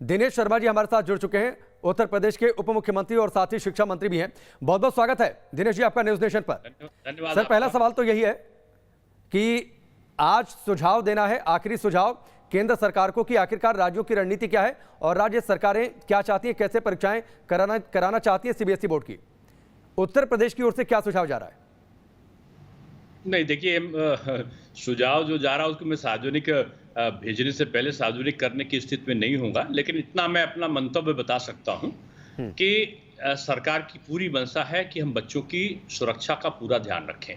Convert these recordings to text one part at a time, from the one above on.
दिनेश शर्मा जी हमारे साथ जुड़ चुके हैं, उत्तर प्रदेश के उप मुख्यमंत्री और साथ ही शिक्षा मंत्री भी हैं। बहुत बहुत स्वागत है दिनेश जी आपका न्यूज नेशन पर। धन्यवाद। सर, पहला सवाल तो यही है कि आज सुझाव देना है, आखिरी सुझाव केंद्र सरकार को कि आखिरकार राज्यों की रणनीति क्या है और राज्य सरकारें क्या चाहती हैं, कैसे परीक्षाएं कराना चाहती है सीबीएसई बोर्ड की। उत्तर प्रदेश की ओर से क्या सुझाव जा रहा है? नहीं, देखिए, सुझाव जो जा रहा है उसको मैं सार्वजनिक भेजने से पहले सार्वजनिक करने की स्थिति में नहीं होगा, लेकिन इतना मैं अपना मंतव्य बता सकता हूं कि सरकार की पूरी मंशा है कि हम बच्चों की सुरक्षा का पूरा ध्यान रखें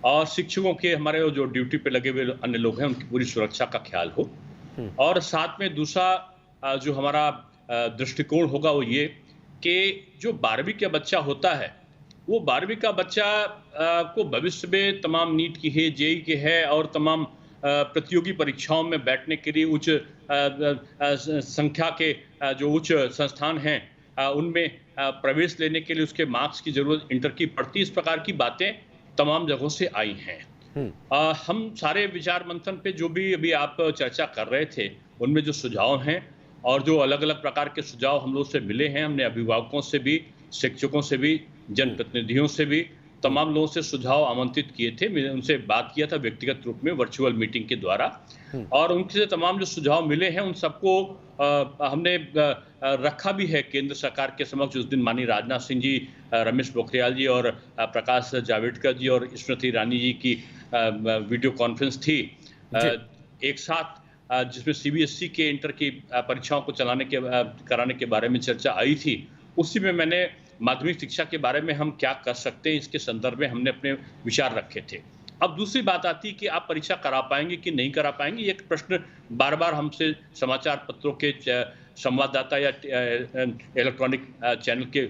और शिक्षकों के, हमारे जो ड्यूटी पे लगे हुए अन्य लोग हैं, उनकी पूरी सुरक्षा का ख्याल हो। और साथ में दूसरा जो हमारा दृष्टिकोण होगा वो ये कि जो 12वीं का बच्चा होता है, वो 12वीं का बच्चा को भविष्य में तमाम नीट की है, जेई के है और तमाम प्रतियोगी परीक्षाओं में बैठने के लिए उच्च संख्या के जो उच्च संस्थान हैं उनमें प्रवेश लेने के लिए उसके मार्क्स की जरूरत इंटर की पड़ती। इस प्रकार की बातें तमाम जगहों से आई हैं। हम सारे विचार मंथन पे जो भी अभी आप चर्चा कर रहे थे उनमें जो सुझाव हैं और जो अलग अलग प्रकार के सुझाव हम लोग से मिले हैं, हमने अभिभावकों से भी, शिक्षकों से भी, जनप्रतिनिधियों से भी, तमाम लोगों से सुझाव आमंत्रित किए थे। मैंने उनसे बात किया था व्यक्तिगत रूप में वर्चुअल मीटिंग के द्वारा और उनसे तमाम जो सुझाव मिले हैं उन सबको हमने रखा भी है केंद्र सरकार के समक्ष। उस दिन माननीय राजनाथ सिंह जी, रमेश पोखरियाल जी और प्रकाश जावड़ेकर जी और स्मृति ईरानी जी की वीडियो कॉन्फ्रेंस थी एक साथ, जिसमें सीबीएसई के इंटर की परीक्षाओं को कराने के बारे में चर्चा आई थी। उसी में मैंने माध्यमिक शिक्षा के बारे में हम क्या कर सकते हैं इसके संदर्भ में हमने अपने विचार रखे थे। अब दूसरी बात आती है कि आप परीक्षा करा पाएंगे कि नहीं करा पाएंगे। एक प्रश्न बार बार हमसे समाचार पत्रों के संवाददाता या इलेक्ट्रॉनिक चैनल के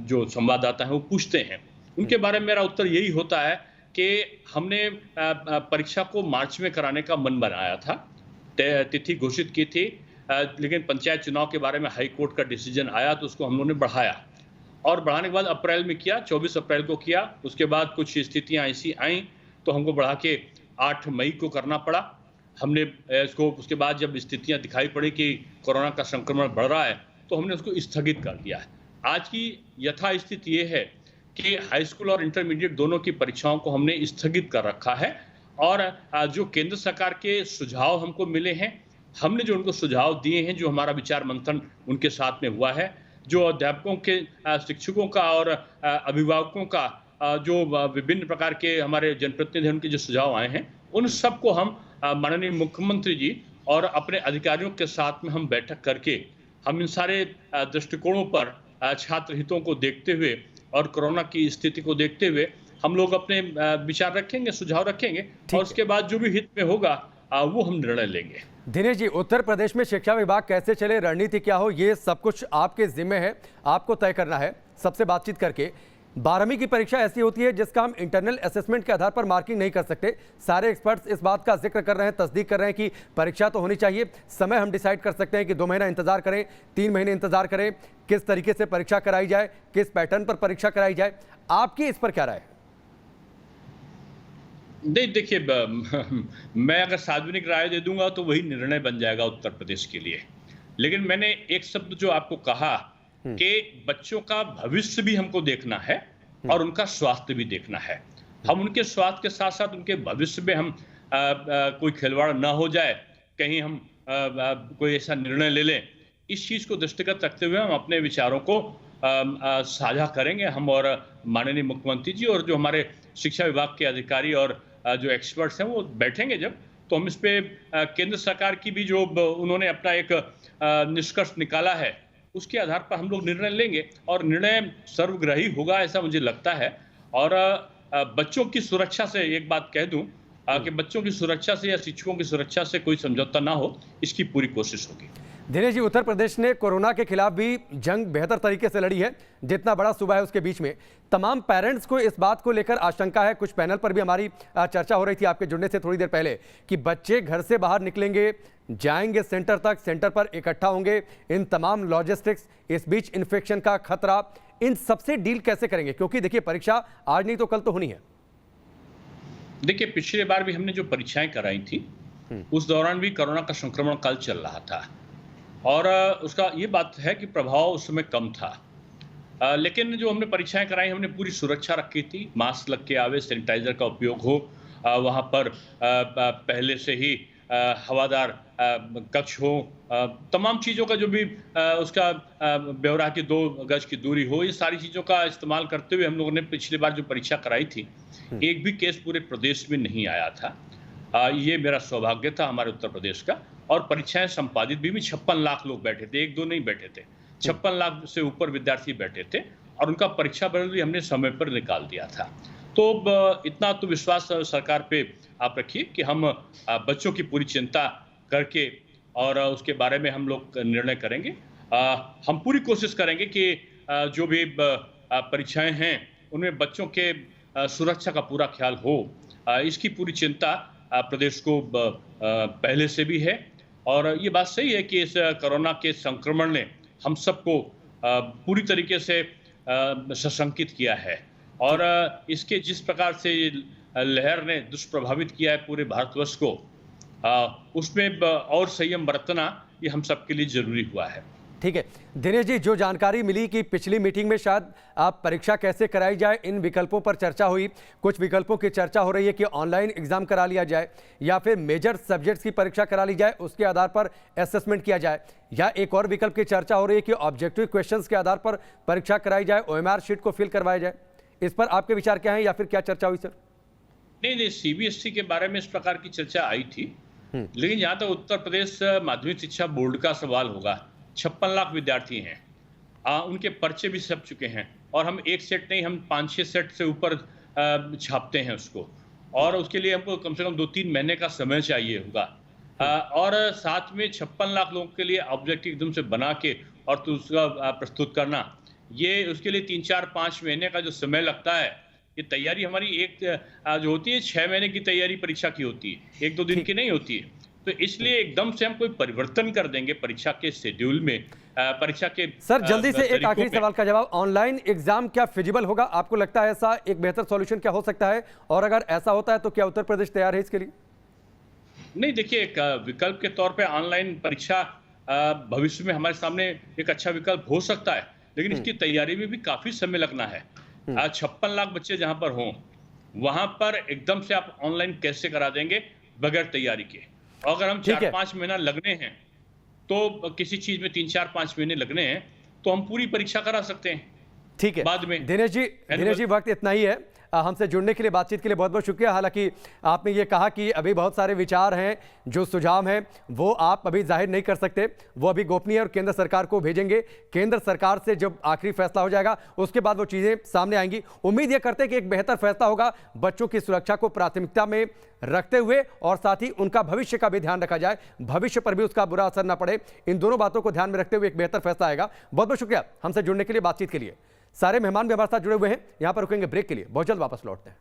जो संवाददाता हैं वो पूछते हैं। उनके बारे में मेरा उत्तर यही होता है कि हमने परीक्षा को मार्च में कराने का मन बनाया था, तिथि घोषित की थी, लेकिन पंचायत चुनाव के बारे में हाई कोर्ट का डिसीजन आया तो उसको हम लोगों ने बढ़ाया और बढ़ाने के बाद अप्रैल में किया, 24 अप्रैल को किया। उसके बाद कुछ स्थितियां ऐसी आईं तो हमको बढ़ा के 8 मई को करना पड़ा। हमने इसको, उसके बाद जब स्थितियां दिखाई पड़ी कि कोरोना का संक्रमण बढ़ रहा है तो हमने उसको स्थगित कर दिया है। आज की यथास्थिति ये है कि हाई स्कूल और इंटरमीडिएट दोनों की परीक्षाओं को हमने स्थगित कर रखा है और जो केंद्र सरकार के सुझाव हमको मिले हैं, हमने जो उनको सुझाव दिए हैं, जो हमारा विचार मंथन उनके साथ में हुआ है, जो अध्यापकों के, शिक्षकों का और अभिभावकों का जो विभिन्न प्रकार के हमारे जनप्रतिनिधि उनके जो सुझाव आए हैं, उन सबको हम माननीय मुख्यमंत्री जी और अपने अधिकारियों के साथ में हम बैठक करके हम इन सारे दृष्टिकोणों पर छात्र हितों को देखते हुए और कोरोना की स्थिति को देखते हुए हम लोग अपने विचार रखेंगे, सुझाव रखेंगे और उसके बाद जो भी हित में होगा वो हम निर्णय लेंगे। दिनेश जी, उत्तर प्रदेश में शिक्षा विभाग कैसे चले, रणनीति क्या हो, ये सब कुछ आपके जिम्मे है, आपको तय करना है सबसे बातचीत करके। 12वीं की परीक्षा ऐसी होती है जिसका हम इंटरनल असेसमेंट के आधार पर मार्किंग नहीं कर सकते। सारे एक्सपर्ट्स इस बात का जिक्र कर रहे हैं, तस्दीक कर रहे हैं कि परीक्षा तो होनी चाहिए। समय हम डिसाइड कर सकते हैं कि 2 महीना इंतजार करें, 3 महीने इंतजार करें, किस तरीके से परीक्षा कराई जाए, किस पैटर्न पर परीक्षा कराई जाए। आपकी इस पर क्या राय है? नहीं, देखिए, मैं अगर सार्वजनिक राय दे दूंगा तो वही निर्णय बन जाएगा उत्तर प्रदेश के लिए। लेकिन मैंने एक शब्द जो आपको कहा कि बच्चों का भविष्य भी हमको देखना है और उनका स्वास्थ्य भी देखना है। हम उनके स्वास्थ्य के साथ साथ उनके भविष्य में हम कोई खिलवाड़ ना हो जाए, कहीं हम कोई ऐसा निर्णय ले लें, इस चीज को दृष्टिगत रखते हुए हम अपने विचारों को साझा करेंगे। हम और माननीय मुख्यमंत्री जी और जो हमारे शिक्षा विभाग के अधिकारी और जो एक्सपर्ट्स हैं वो बैठेंगे जब, तो हम इस पे केंद्र सरकार की भी जो उन्होंने अपना एक निष्कर्ष निकाला है उसके आधार पर हम लोग निर्णय लेंगे और निर्णय सर्वग्राही होगा ऐसा मुझे लगता है। और बच्चों की सुरक्षा से एक बात कह दूं कि बच्चों की सुरक्षा से या शिक्षकों की सुरक्षा से कोई समझौता ना हो, इसकी पूरी कोशिश होगी। दिनेश जी, उत्तर प्रदेश ने कोरोना के खिलाफ भी जंग बेहतर तरीके से लड़ी है। जितना बड़ा सूबा है उसके बीच में तमाम पेरेंट्स को इस बात को लेकर आशंका है। कुछ पैनल पर भी हमारी चर्चा हो रही थी आपके जुड़ने से थोड़ी देर पहले कि बच्चे घर से बाहर निकलेंगे, जाएंगे सेंटर तक, सेंटर पर इकट्ठा होंगे, इन तमाम लॉजिस्टिक्स, इस बीच इन्फेक्शन का खतरा, इन सबसे डील कैसे करेंगे? क्योंकि देखिए, परीक्षा आज नहीं तो कल तो होनी है। देखिए, पिछले बार भी हमने जो परीक्षाएं कराई थी उस दौरान भी कोरोना का संक्रमण काल चल रहा था और उसका ये बात है कि प्रभाव उस समय कम था। लेकिन जो हमने परीक्षाएं कराई, हमने पूरी सुरक्षा रखी थी, मास्क लग के आवे, सैनिटाइजर का उपयोग हो, वहाँ पर पहले से ही हवादार कक्ष हो, तमाम चीज़ों का जो भी उसका ब्यौरा की 2 गज की दूरी हो, ये सारी चीज़ों का इस्तेमाल करते हुए हम लोगों ने पिछली बार जो परीक्षा कराई थी, एक भी केस पूरे प्रदेश में नहीं आया था। ये मेरा सौभाग्य था हमारे उत्तर प्रदेश का। और परीक्षाएं संपादित भी 56 लाख लोग बैठे थे, 1-2 नहीं बैठे थे, 56 लाख से ऊपर विद्यार्थी बैठे थे और उनका परीक्षा परिणाम भी हमने समय पर निकाल दिया था। तो इतना तो विश्वास सरकार पे आप रखिए कि हम बच्चों की पूरी चिंता करके और उसके बारे में हम लोग निर्णय करेंगे। हम पूरी कोशिश करेंगे कि जो भी परीक्षाएं हैं उनमें बच्चों के सुरक्षा का पूरा ख्याल हो। इसकी पूरी चिंता प्रदेश को पहले से भी है और ये बात सही है कि इस कोरोना के संक्रमण ने हम सबको पूरी तरीके से सशंकित किया है और इसके जिस प्रकार से लहर ने दुष्प्रभावित किया है पूरे भारतवर्ष को, उसमें और संयम बरतना ये हम सबके लिए जरूरी हुआ है। ठीक है दिनेश जी, जो जानकारी मिली कि पिछली मीटिंग में शायद आप परीक्षा कैसे कराई जाए इन विकल्पों पर चर्चा हुई, कुछ विकल्पों की चर्चा हो रही है कि ऑनलाइन एग्जाम करा लिया जाए या फिर मेजर सब्जेक्ट्स की परीक्षा करा ली जाए, उसके आधार पर असेसमेंट किया जाए, या एक और विकल्प की चर्चा हो रही है कि ऑब्जेक्टिव क्वेश्चंस के आधार पर परीक्षा कराई जाए, OMR शीट को फिल करवाया जाए। इस पर आपके विचार क्या हैं या फिर क्या चर्चा हुई सर? नहीं, CBSE के बारे में इस प्रकार की चर्चा आई थी, लेकिन यहाँ तक उत्तर प्रदेश माध्यमिक शिक्षा बोर्ड का सवाल होगा। 56 लाख विद्यार्थी हैं, उनके पर्चे भी छप चुके हैं और हम एक सेट नहीं, हम 5-6 सेट से ऊपर छापते हैं उसको, और उसके लिए हमको कम से कम 2-3 महीने का समय चाहिए होगा। और साथ में 56 लाख लोगों के लिए ऑब्जेक्टिव एकदम से बना के और तो उसका प्रस्तुत करना, ये उसके लिए 3-4-5 महीने का जो समय लगता है, ये तैयारी हमारी एक जो होती है 6 महीने की तैयारी परीक्षा की होती है, 1-2 दिन की नहीं होती है। तो इसलिए एकदम से हम कोई परिवर्तन कर देंगे परीक्षा के शेड्यूल में, परीक्षा के सर जल्दी से एक आखिरी सवाल का जवाब, ऑनलाइन एग्जाम क्या फिजिबल होगा? आपको लगता है ऐसा एक बेहतर सॉल्यूशन क्या हो सकता है, और अगर ऐसा होता है तो क्या उत्तर प्रदेश तैयार है इसके लिए? नहीं, देखिए, एक विकल्प के तौर पे ऑनलाइन परीक्षा भविष्य में हमारे सामने एक अच्छा विकल्प हो सकता है, लेकिन इसकी तैयारी में भी काफी समय लगना है। 56 लाख बच्चे जहां पर हों, वहां पर एकदम से आप ऑनलाइन कैसे करा देंगे बगैर तैयारी के? अगर हम 4-5 महीना लगने हैं, तो किसी चीज में 3-4-5 महीने लगने हैं, तो हम पूरी परीक्षा करा सकते हैं। ठीक है बाद में दिनेश जी वक्त इतना ही है। हमसे जुड़ने के लिए, बातचीत के लिए बहुत बहुत शुक्रिया। हालांकि आपने ये कहा कि अभी बहुत सारे विचार हैं, जो सुझाव हैं वो आप अभी जाहिर नहीं कर सकते, वो अभी गोपनीय और केंद्र सरकार को भेजेंगे। केंद्र सरकार से जब आखिरी फैसला हो जाएगा उसके बाद वो चीज़ें सामने आएंगी। उम्मीद ये करते हैं कि एक बेहतर फैसला होगा, बच्चों की सुरक्षा को प्राथमिकता में रखते हुए और साथ ही उनका भविष्य का भी ध्यान रखा जाए, भविष्य पर भी उसका बुरा असर ना पड़े। इन दोनों बातों को ध्यान में रखते हुए एक बेहतर फैसला आएगा। बहुत बहुत शुक्रिया हमसे जुड़ने के लिए, बातचीत के लिए। सारे मेहमान भी हमारे साथ जुड़े हुए हैं। यहां पर रुकेंगे ब्रेक के लिए, बहुत जल्द वापस लौटते हैं।